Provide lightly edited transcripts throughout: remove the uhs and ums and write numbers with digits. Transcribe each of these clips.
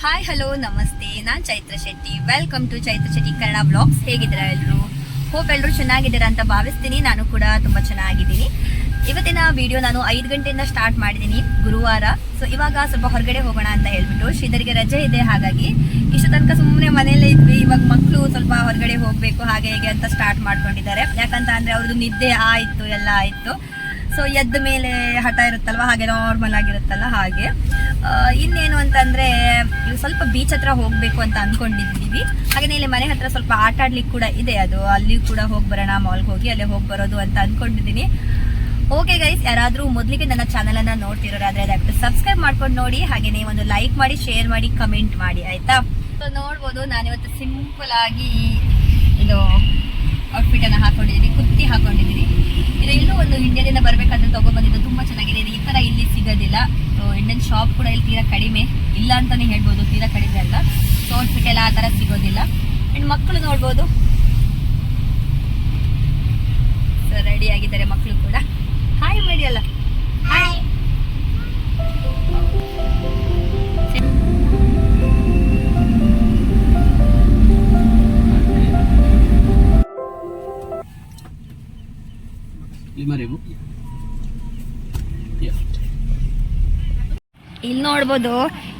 Hi hello ನಮಸ್ತೆ, ನಾನು Chaithra Shetty. Welcome to Chaithra Shetty Kannada blogs. ಹೇಗಿದ್ದೀರಾ ಎಲ್ಲರೂ? ಹೋಪ್ ಎಲ್ಲರೂ ಚೆನ್ನಾಗಿದ್ದೀರಾ ಅಂತ ಭಾವಿಸ್ತೀನಿ. ನಾನು ಕೂಡ ತುಂಬ ಚೆನ್ನಾಗಿದ್ದೀನಿ. ಇವತ್ತಿನ ವಿಡಿಯೋ ನಾನು 5 ಗಂಟೆಯಿಂದ ಸ್ಟಾರ್ಟ್ ಮಾಡಿದ್ದೀನಿ, ಗುರುವಾರ. ಸೊ ಇವಾಗ ಸ್ವಲ್ಪ ಹೊರಗಡೆ ಹೋಗೋಣ ಅಂತ ಹೇಳ್ಬಿಟ್ಟು, ಶ್ರೀಧರಿಗೆ ರಜೆ ಇದೆ, ಹಾಗಾಗಿ ಇಷ್ಟು ತನಕ ಸುಮ್ಮನೆ ಮನೆಯಲ್ಲೇ ಇದ್ವಿ. ಇವಾಗ ಮಕ್ಕಳು ಸ್ವಲ್ಪ ಹೊರಗಡೆ ಹೋಗಬೇಕು ಹಾಗೆ ಹೇಗೆ ಅಂತ ಸ್ಟಾರ್ಟ್ ಮಾಡ್ಕೊಂಡಿದ್ದಾರೆ. ಯಾಕಂತ ಅಂದರೆ ಅವ್ರದ್ದು ನಿದ್ದೆ ಆಯಿತು, ಎಲ್ಲ ಆಯಿತು. ಸೊ ಎದ್ದ ಮೇಲೆ ಹಠ ಇರುತ್ತಲ್ವ, ಹಾಗೆ ನಾರ್ಮಲ್ ಆಗಿರುತ್ತಲ್ಲ ಹಾಗೆ. ಇನ್ನೇನು ಅಂತಂದರೆ ಇವು ಸ್ವಲ್ಪ ಬೀಚ್ ಹತ್ರ ಹೋಗಬೇಕು ಅಂತ ಅಂದ್ಕೊಂಡಿದ್ದೀವಿ. ಹಾಗೆಯೇ ಇಲ್ಲಿ ಮನೆ ಹತ್ರ ಸ್ವಲ್ಪ ಆಟ ಆಡ್ಲಿಕ್ಕೆ ಕೂಡ ಇದೆ, ಅದು ಅಲ್ಲಿ ಕೂಡ ಹೋಗಿ ಬರೋಣ, ಮಾಲ್ಗೆ ಹೋಗಿ ಅಲ್ಲೇ ಹೋಗಿ ಬರೋದು ಅಂತ ಅಂದ್ಕೊಂಡಿದ್ದೀನಿ. ಓಕೆ ಗೈಸ್, ಯಾರಾದರೂ ಮೊದಲಿಗೆ ನನ್ನ ಚಾನಲನ್ನು ನೋಡ್ತಿರೋರಾದರೆ ದಯವಿಟ್ಟು ಸಬ್ಸ್ಕ್ರೈಬ್ ಮಾಡ್ಕೊಂಡು ನೋಡಿ. ಹಾಗೆಯೇ ಒಂದು ಲೈಕ್ ಮಾಡಿ, ಶೇರ್ ಮಾಡಿ, ಕಮೆಂಟ್ ಮಾಡಿ, ಆಯಿತಾ? ಸೊ ನೋಡ್ಬೋದು, ನಾನಿವತ್ತು ಸಿಂಪಲ್ ಆಗಿ ಇದು ಔಟ್ಫಿಟನ್ನು ಹಾಕೊಂಡಿದ್ದೀನಿ, ಕುರ್ತಿ ಹಾಕೊಂಡಿದ್ದೀನಿ. ಇದು ಎಲ್ಲೂ ಒಂದು ಇಂಡಿಯಾದಿಂದ ಬರಬೇಕಾದ್ರೆ ತೊಗೊಬಂದಿದ್ದು, ತುಂಬ ಚೆನ್ನಾಗಿದೆ. ಈ ಥರ ಇಲ್ಲಿ ಸಿಗೋದಿಲ್ಲ. ಸೊ ಇಂಡಿಯನ್ ಶಾಪ್ ಕೂಡ ಇಲ್ಲಿ ತೀರಾ ಕಡಿಮೆ, ಇಲ್ಲ ಅಂತಲೇ ಹೇಳ್ಬೋದು, ತೀರಾ ಕಡಿಮೆ ಅಲ್ಲ. ಸೊ ಔಟ್ಫಿಟ್ ಎಲ್ಲ ಆ ಥರ ಸಿಗೋದಿಲ್ಲ. ಆ್ಯಂಡ್ ಮಕ್ಕಳು ನೋಡ್ಬೋದು, ಸೊ ರೆಡಿ ಆಗಿದ್ದಾರೆ ಮಕ್ಕಳು ಕೂಡ. ಹಾಯ್ ಮಾಡಿ ಅಲ್ಲ, ಹಾಯ್. ಇಲ್ಲಿ ನೋಡ್ಬೋದು,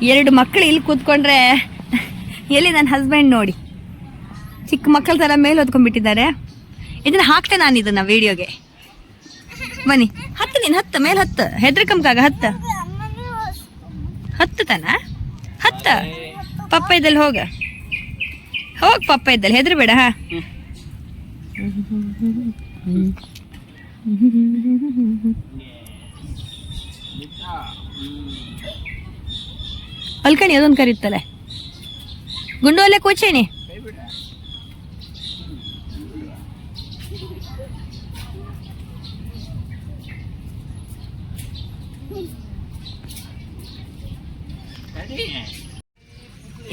2 ಮಕ್ಕಳು ಇಲ್ಲಿ ಕೂತ್ಕೊಂಡ್ರೆ, ಎಲ್ಲಿ ನನ್ನ ಹಸ್ಬೆಂಡ್ ನೋಡಿ ಚಿಕ್ಕ ಮಕ್ಕಳ ಥರ ಮೇಲೆ ಹೊತ್ಕೊಂಡ್ಬಿಟ್ಟಿದ್ದಾರೆ. ಇದನ್ನ ಹಾಕ್ತೆ ನಾನು ಇದನ್ನ ವಿಡಿಯೋಗೆ. ಬನ್ನಿ ಹತ್ತು, ನೀನು ಹತ್ತು, ಮೇಲೆ ಹತ್ತು, ಹೆದ್ರಕಂಕಾಗ ಹತ್ತು ತಾನ, ಹತ್ತ ಪಪ್ಪ ಇದ್ದಲ್ಲಿ ಹೋಗ, ಪಪ್ಪ ಇದ್ದಲ್ಲಿ ಹೆದ್ರಬೇಡ. ಹಾ ಅಲ್ಕಣಿ ಅದೊಂದು ಕರೀತಲ್ಲ, ಗುಂಡು ಅಲ್ಲೇ ಕೂಚೇನಿ.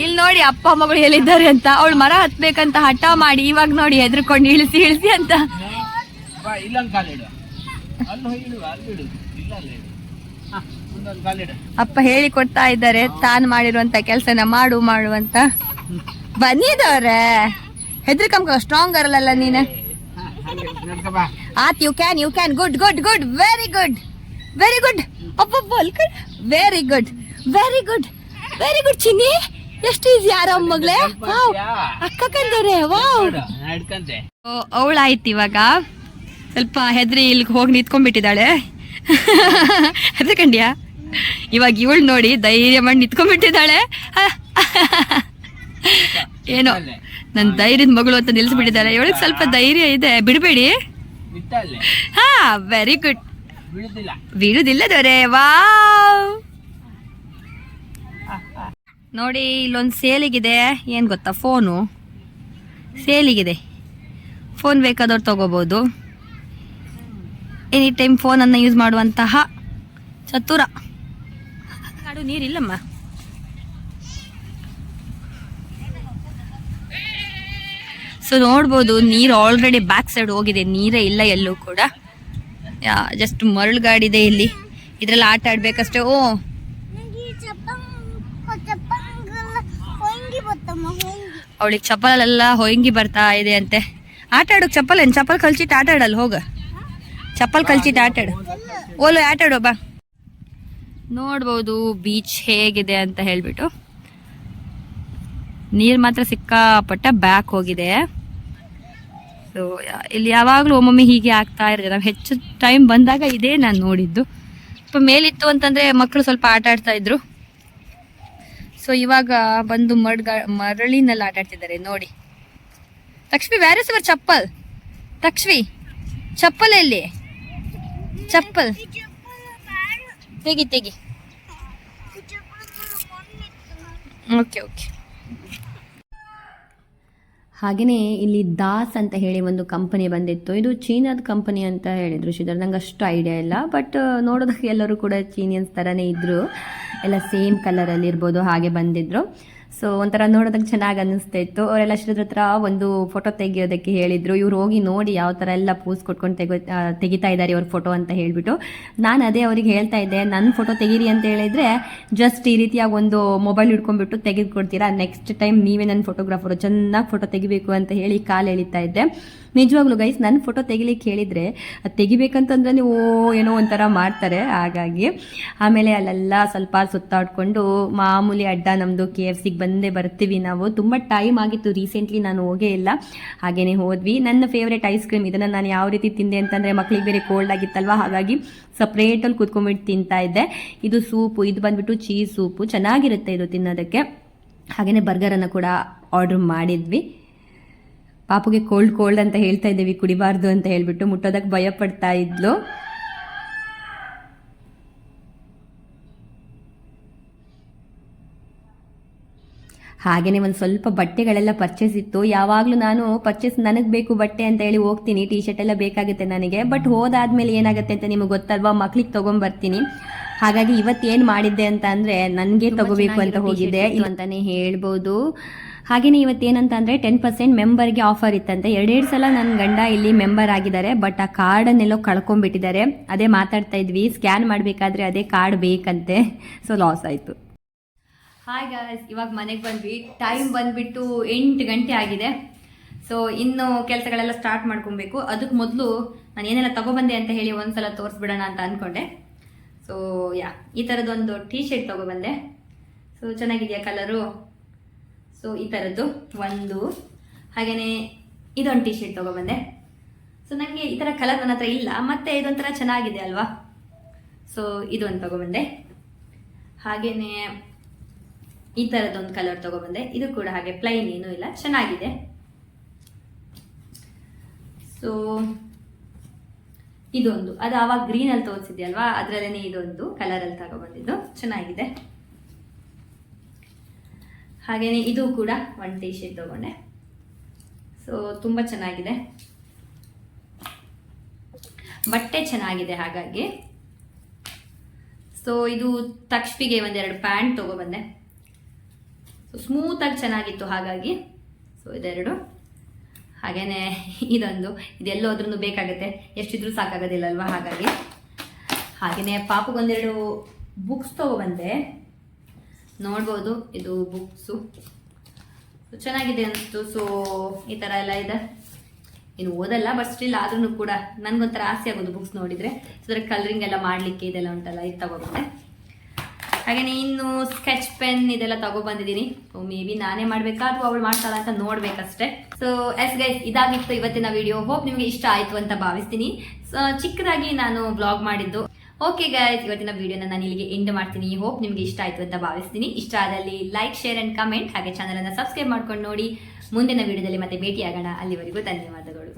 ಇಲ್ಲಿ ನೋಡಿ ಅಪ್ಪ ಮಗಳು ಎಲ್ಲಿದ್ದಾರೆ ಅಂತ. ಅವಳು ಮರ ಹತ್ಬೇಕಂತ ಹಠ ಮಾಡಿ, ಇವಾಗ ನೋಡಿ ಹೆದರ್ಕೊಂಡು ಇಳಿಸಿ ಇಳಿಸಿ ಅಂತ. ಅಪ್ಪ ಹೇಳಿ ಕೊಡ್ತಾ ಇದ್ದಾರೆ, ತಾನು ಮಾಡಿರುವಂತ ಕೆಲ್ಸನ ಮಾಡು ಮಾಡು ಅಂತ. ಬಂದಿದವ್ರೆ ಹೆದರ್ಕಂಕ, ಸ್ಟ್ರಾಂಗ್ ಅರಲ್ಲ ನೀನು. ಆತ್, you can good good good, very good very good. ಅಪ್ಪ very good very good very good. Chinni ಎಷ್ಟು ಈಸಿ, ಯಾರ ಮಗಳೇ, ಅಕ್ಕ ಕಂದವ್ರೆ. ಅವಳಾಯ್ತು ಇವಾಗ ಸ್ವಲ್ಪ ಹೆದ್ರಿ ಇಲ್ಲಿ ಹೋಗಿ ನಿಂತ್ಕೊಂಡ್ಬಿಟ್ಟಿದ್ದಾಳೆ. ಹೆದರ್ಕಂಡ್ಯಾ? ಇವಾಗ ಇವಳು ನೋಡಿ ಧೈರ್ಯ ಮಾಡಿ ನಿಂತ್ಕೊಂಡ್ಬಿಟ್ಟಿದ್ದಾಳೆ. ಏನೋ ನನ್ನ ಧೈರ್ಯದ ಮಗಳು ಅಂತ ನಿಲ್ಸ್ಬಿಟ್ಟಿದ್ದಾಳೆ. ಇವಳಿಗೆ ಸ್ವಲ್ಪ ಧೈರ್ಯ ಇದೆ, ಬಿಡಬೇಡಿ. ಹಾ ವೆರಿ ಗುಡ್. ಬಿಡುದಿಲ್ಲ ದೊರೆ. ವಾವ್, ನೋಡಿ ಇಲ್ಲೊಂದು ಸೇಲಿಗಿದೆ. ಏನು ಗೊತ್ತಾ, ಫೋನು ಸೇಲಿಗಿದೆ. ಫೋನ್ ಬೇಕಾದವ್ರು ತಗೋಬೋದು. ಎನಿ ಟೈಮ್ ಫೋನನ್ನು ಯೂಸ್ ಮಾಡುವಂತಹ ಚತುರ. ನಾಡು ನೀರಿಲ್ಲಮ್ಮ. ಸೊ ನೋಡ್ಬೋದು, ನೀರು ಆಲ್ರೆಡಿ ಬ್ಯಾಕ್ ಸೈಡ್ ಹೋಗಿದೆ, ನೀರೇ ಇಲ್ಲ ಎಲ್ಲೂ ಕೂಡ. ಜಸ್ಟ್ ಮರಳು ಗಾಡಿದೆ ಇಲ್ಲಿ, ಇದ್ರಲ್ಲಿ ಆಟ ಆಡ್ಬೇಕಷ್ಟೇ. ಓ ಅವಳಿಗೆ ಚಪ್ಪಲೆಲ್ಲ ಹೊಯ್ಂಗಿ ಬರ್ತಾ ಇದೆ ಅಂತೆ. ಆಟ ಆಡೋಕೆ ಚಪ್ಪಲ್ ಏನು, ಚಪ್ಪಲ್ ಕಲ್ಚಿಟ್ಟು ಆಟ ಆಡಲ್ಲ, ಹೋಗ ಚಪ್ಪಲ್ ಕಲ್ಚಿಟ್ಟು ಆಟ ಆಡು. ಓಲೋ ಆಟ ಆಡೋ ಬಾ. ನೋಡ್ಬೋದು ಬೀಚ್ ಹೇಗಿದೆ ಅಂತ ಹೇಳ್ಬಿಟ್ಟು. ನೀರು ಮಾತ್ರ ಸಿಕ್ಕಾಪಟ್ಟ ಬ್ಯಾಕ್ ಹೋಗಿದೆ. ಸೊ ಇಲ್ಲಿ ಯಾವಾಗಲೂ ಒಮ್ಮೊಮ್ಮೆ ಹೀಗೆ ಆಗ್ತಾ ಇರುತ್ತೆ. ನಾವು ಹೆಚ್ಚು ಟೈಮ್ ಬಂದಾಗ ಇದೇ ನಾನು ನೋಡಿದ್ದು. ಸ್ವಲ್ಪ ಮೇಲಿತ್ತು ಅಂತಂದರೆ ಮಕ್ಕಳು ಸ್ವಲ್ಪ ಆಟ ಆಡ್ತಾ ಇದ್ರು. ಸೊ ಇವಾಗ ಬಂದು ಮರಳಿನಲ್ಲಿ ಆಟ ಆಡ್ತಿದ್ದಾರೆ ನೋಡಿ. ಲಕ್ಷ್ಮಿ, ವ್ಯಾರ್ ಇಸ್ ಯುವರ್ ಚಪ್ಪಲ್? ಲಕ್ಷ್ಮಿ, ಚಪ್ಪಲ್ ಎಲ್ಲಿ? ಚಪ್ಪಲ್ ತೆಗಿ ತೆಗಿ. Okay okay. ಹಾಗೆಯೇ ಇಲ್ಲಿ ದಾಸ್ ಅಂತ ಹೇಳಿ ಒಂದು ಕಂಪನಿ ಬಂದಿತ್ತು. ಇದು ಚೀನಾದ ಕಂಪನಿ ಅಂತ ಹೇಳಿದರು ಶ್ರೀಧರ್. ನಂಗೆ ಅಷ್ಟು ಐಡಿಯಾ ಇಲ್ಲ, ಬಟ್ ನೋಡೋದಕ್ಕೆ ಎಲ್ಲರೂ ಕೂಡ ಚೀನಿಯನ್ಸ್ ಥರನೇ ಇದ್ದರು. ಎಲ್ಲ ಸೇಮ್ ಕಲರಲ್ಲಿ ಇರ್ಬೋದು, ಹಾಗೆ ಬಂದಿದ್ರು. ಸೊ ಒಂಥರ ನೋಡೋದಕ್ಕೆ ಚೆನ್ನಾಗಿ ಅನ್ನಿಸ್ತಾ ಇತ್ತು. ಅವರೆಲ್ಲ ಶ್ರೀದ್ರ ಹತ್ರ ಒಂದು ಫೋಟೋ ತೆಗಿಯೋದಕ್ಕೆ ಹೇಳಿದ್ರು. ಇವ್ರು ಹೋಗಿ ನೋಡಿ ಯಾವ ಥರ ಎಲ್ಲ ಪೂಸ್ ಕೊಟ್ಕೊಂಡು ತೆಗಿತಾ ಇದ್ದಾರೆ ಅವ್ರ ಫೋಟೋ ಅಂತ ಹೇಳಿಬಿಟ್ಟು ನಾನು ಅದೇ ಅವ್ರಿಗೆ ಹೇಳ್ತಾ ಇದ್ದೆ, ನನ್ನ ಫೋಟೋ ತೆಗೀರಿ ಅಂತ ಹೇಳಿದ್ರೆ ಜಸ್ಟ್ ಈ ರೀತಿಯಾಗಿ ಒಂದು ಮೊಬೈಲ್ ಹಿಡ್ಕೊಂಡ್ಬಿಟ್ಟು ತೆಗೆದು ಕೊಡ್ತೀರಾ, ನೆಕ್ಸ್ಟ್ ಟೈಮ್ ನೀವೇ ನನ್ನ ಫೋಟೋಗ್ರಾಫರು, ಚೆನ್ನಾಗಿ ಫೋಟೋ ತೆಗಿಬೇಕು ಅಂತ ಹೇಳಿ ಕಾಲು ಎಳಿತಾ ಇದ್ದೆ. ನಿಜವಾಗ್ಲೂ ಗೈಸ್, ನನ್ನ ಫೋಟೋ ತೆಗಿಲಿಕ್ಕೆ ಹೇಳಿದರೆ ಅದು ತೆಗಿಬೇಕಂತಂದ್ರೆ ನೀವು ಏನೋ ಒಂಥರ ಮಾಡ್ತಾರೆ. ಹಾಗಾಗಿ ಆಮೇಲೆ ಅಲ್ಲೆಲ್ಲ ಸ್ವಲ್ಪ ಸುತ್ತಾಡ್ಕೊಂಡು ಮಾಮೂಲಿ ಅಡ್ಡ ನಮ್ಮದು KFCಗೆ ಬಂದೇ ಬರ್ತೀವಿ ನಾವು. ತುಂಬ ಟೈಮ್ ಆಗಿತ್ತು, ರೀಸೆಂಟ್ಲಿ ನಾನು ಹೋಗೇ ಇಲ್ಲ. ಹಾಗೇನೆ ಹೋದ್ವಿ. ನನ್ನ ಫೇವ್ರೇಟ್ ಐಸ್ ಕ್ರೀಮ್, ಇದನ್ನು ನಾನು ಯಾವ ರೀತಿ ತಿಂದೆ ಅಂತಂದರೆ ಮಕ್ಳಿಗೆ ಬೇರೆ ಕೋಲ್ಡ್ ಆಗಿತ್ತಲ್ವ, ಹಾಗಾಗಿ ಸಪ್ರೇಟಲ್ಲಿ ಕೂತ್ಕೊಂಡ್ಬಿಟ್ಟು ತಿಂತಾ ಇದ್ದೆ. ಇದು ಸೂಪು, ಇದು ಬಂದ್ಬಿಟ್ಟು ಚೀಸ್ ಸೂಪು, ಚೆನ್ನಾಗಿರುತ್ತೆ ಇದು ತಿನ್ನೋದಕ್ಕೆ. ಹಾಗೆಯೇ ಬರ್ಗರನ್ನು ಕೂಡ ಆರ್ಡ್ರ್ ಮಾಡಿದ್ವಿ. ಪಾಪುಗೆ ಕೋಲ್ಡ್ ಅಂತ ಹೇಳ್ತಾ ಇದ್ದೀವಿ, ಕುಡಿಬಾರ್ದು ಅಂತ ಹೇಳ್ಬಿಟ್ಟು ಮುಟ್ಟೋದಕ್ಕೆ ಭಯ ಪಡ್ತಾ ಇದ್ಲು. ಹಾಗೆಯೇ ಒಂದು ಸ್ವಲ್ಪ ಬಟ್ಟೆಗಳೆಲ್ಲ ಪರ್ಚೇಸ್ ಇತ್ತು. ಯಾವಾಗಲೂ ನಾನು ನನಗೆ ಬೇಕು ಬಟ್ಟೆ ಅಂತ ಹೇಳಿ ಹೋಗ್ತೀನಿ, ಟೀ ಶರ್ಟ್ ಎಲ್ಲ ಬೇಕಾಗುತ್ತೆ ನನಗೆ. ಬಟ್ ಹೋದಾದ್ಮೇಲೆ ಏನಾಗುತ್ತೆ ಅಂತ ನಿಮಗೆ ಗೊತ್ತಲ್ವಾ, ಮಕ್ಳಿಗೆ ತೊಗೊಂಬರ್ತೀನಿ. ಹಾಗಾಗಿ ಇವತ್ತೇನು ಮಾಡಿದ್ದೆ ಅಂತ ಅಂದರೆ ನನಗೆ ತಗೋಬೇಕು ಅಂತ ಹೋಗಿದ್ದೆ ಇದು ಅಂತಲೇ ಹೇಳ್ಬೋದು. ಹಾಗೆಯೇ ಇವತ್ತೇನಂತ ಅಂದರೆ 10% ಮೆಂಬರ್ಗೆ ಆಫರ್ ಇತ್ತಂತೆ. 2 ಸಲ ನನ್ನ ಗಂಡ ಇಲ್ಲಿ ಮೆಂಬರ್ ಆಗಿದ್ದಾರೆ, ಬಟ್ ಆ ಕಾರ್ಡನ್ನೆಲ್ಲೋ ಕಳ್ಕೊಂಡ್ಬಿಟ್ಟಿದ್ದಾರೆ. ಅದೇ ಮಾತಾಡ್ತಾ ಇದ್ವಿ, ಸ್ಕ್ಯಾನ್ ಮಾಡಬೇಕಾದ್ರೆ ಅದೇ ಕಾರ್ಡ್ ಬೇಕಂತೆ, ಸೊ ಲಾಸ್ ಆಯಿತು. ಹಾಯ್ ಗಾಯ್ಸ್, ಇವಾಗ ಮನೆಗೆ ಬಂದ್ವಿ. ಟೈಮ್ ಬಂದುಬಿಟ್ಟು 8 ಗಂಟೆ ಆಗಿದೆ. ಸೊ ಇನ್ನು ಕೆಲಸಗಳೆಲ್ಲ ಸ್ಟಾರ್ಟ್ ಮಾಡ್ಕೊಬೇಕು. ಅದಕ್ಕೆ ಮೊದಲು ನಾನು ಏನೆಲ್ಲ ತಗೊಬಂದೆ ಅಂತ ಹೇಳಿ ಒಂದ್ಸಲ ತೋರಿಸ್ಬಿಡೋಣ ಅಂತ ಅಂದ್ಕೊಂಡೆ. ಸೊ ಈ ಥರದೊಂದು ಟೀ ಶರ್ಟ್ ತೊಗೊಬಂದೆ. ಸೊ ಚೆನ್ನಾಗಿದೆಯಾ ಕಲರು? ಸೊ ಈ ಥರದ್ದು ಒಂದು, ಹಾಗೆಯೇ ಇದೊಂದು ಟೀ ಶರ್ಟ್ ತೊಗೊಬಂದೆ. ಸೊ ನನಗೆ ಈ ಥರ ಕಲರ್ ನನ್ನ ಹತ್ರ ಇಲ್ಲ, ಮತ್ತು ಇದೊಂಥರ ಚೆನ್ನಾಗಿದೆ ಅಲ್ವಾ, ಸೊ ಇದೊಂದು ತೊಗೊಬಂದೆ. ಹಾಗೆಯೇ ಈ ಥರದ್ದೊಂದು ಕಲರ್ ತೊಗೊಬಂದೆ. ಇದು ಕೂಡ ಹಾಗೆ ಪ್ಲೈನ್, ಏನೂ ಇಲ್ಲ, ಚೆನ್ನಾಗಿದೆ. ಸೊ ಇದೊಂದು, ಅದು ಆವಾಗ ಗ್ರೀನಲ್ಲಿ ತೋರಿಸಿದ್ಯಲ್ವಾ, ಅದರಲ್ಲೇ ಇದೊಂದು ಕಲರಲ್ಲಿ ತಗೊಬಂದಿದ್ದು, ಚೆನ್ನಾಗಿದೆ. ಹಾಗೆಯೇ ಇದು ಕೂಡ ಒಂದು ಟೀ ಶರ್ಟ್ ತೊಗೊಂಡೆ. ಸೊ ತುಂಬ ಚೆನ್ನಾಗಿದೆ, ಬಟ್ಟೆ ಚೆನ್ನಾಗಿದೆ ಹಾಗಾಗಿ. ಸೊ ಇದು ತಕ್ಷಪಿಗೆ ಒಂದೆರಡು ಪ್ಯಾಂಟ್ ತೊಗೊಬಂದೆ. ಸೊ ಸ್ಮೂತಾಗಿ ಚೆನ್ನಾಗಿತ್ತು ಹಾಗಾಗಿ. ಸೊ ಇದೆರಡು. ಹಾಗೆಯೇ ಇದೊಂದು, ಇದೆಲ್ಲೋದ್ರೂ ಬೇಕಾಗುತ್ತೆ, ಎಷ್ಟಿದ್ರೂ ಸಾಕಾಗೋದಿಲ್ಲ ಅಲ್ವಾ, ಹಾಗಾಗಿ. ಹಾಗೆಯೇ ಪಾಪಗೊಂದೆರಡು ಬುಕ್ಸ್ ತೊಗೊಬಂದೆ, ನೋಡ್ಬೋದು. ಇದು ಬುಕ್ಸು ಚೆನ್ನಾಗಿದೆ ಅನಿಸ್ತು. ಸೊ ಈ ಥರ ಎಲ್ಲ ಇದೆ. ಇನ್ನು ಓದಲ್ಲ, ಬಟ್ ಸ್ಟಿಲ್ ಆದ್ರೂ ಕೂಡ ನನಗೊಂಥರ ಆಸೆ ಆಗೋದು ಬುಕ್ಸ್ ನೋಡಿದರೆ. ಸೊ ಅದರ ಕಲರಿಂಗ್ ಎಲ್ಲ ಮಾಡಲಿಕ್ಕೆ ಇದೆಲ್ಲ ಉಂಟಲ್ಲ, ಇದು ತಗೊಬಂದೆ. ಹಾಗೆಯೇ ಇನ್ನು ಸ್ಕೆಚ್ ಪೆನ್ ಇದೆಲ್ಲ ತಗೊಬಂದಿದ್ದೀನಿ. ಸೊ ಮೇ ಬಿ ನಾನೇ ಮಾಡಬೇಕಾ ಅಥವಾ ಅವಳು ಮಾಡ್ತಾಳ ಅಂತ ನೋಡ್ಬೇಕಷ್ಟೇ. ಸೊ ಎಸ್ ಗೈಸ್, ಇದಾಗಿತ್ತು ಇವತ್ತಿನ ವಿಡಿಯೋ. ಹೋಪ್ ನಿಮಗೆ ಇಷ್ಟ ಆಯಿತು ಅಂತ ಭಾವಿಸ್ತೀನಿ. ಸೊ ಚಿಕ್ಕದಾಗಿ ನಾನು ಬ್ಲಾಗ್ ಮಾಡಿದ್ದು. ಓಕೆ ಗೈಸ್, ಇವತ್ತಿನ ವಿಡಿಯೋನ ನಾನು ಇಲ್ಲಿಗೆ ಎಂಡ್ ಮಾಡ್ತೀನಿ. ಹೋಪ್ ನಿಮಗೆ ಇಷ್ಟ ಆಯಿತು ಅಂತ ಭಾವಿಸ್ತೀನಿ. ಇಷ್ಟ ಆದಲ್ಲಿ ಲೈಕ್, ಶೇರ್ ಆ್ಯಂಡ್ ಕಮೆಂಟ್, ಹಾಗೆ ಚಾನಲನ್ನು ಸಬ್ಸ್ಕ್ರೈಬ್ ಮಾಡ್ಕೊಂಡು ನೋಡಿ. ಮುಂದಿನ ವಿಡಿಯೋದಲ್ಲಿ ಮತ್ತೆ ಭೇಟಿಯಾಗೋಣ. ಅಲ್ಲಿವರೆಗೂ ಧನ್ಯವಾದಗಳು.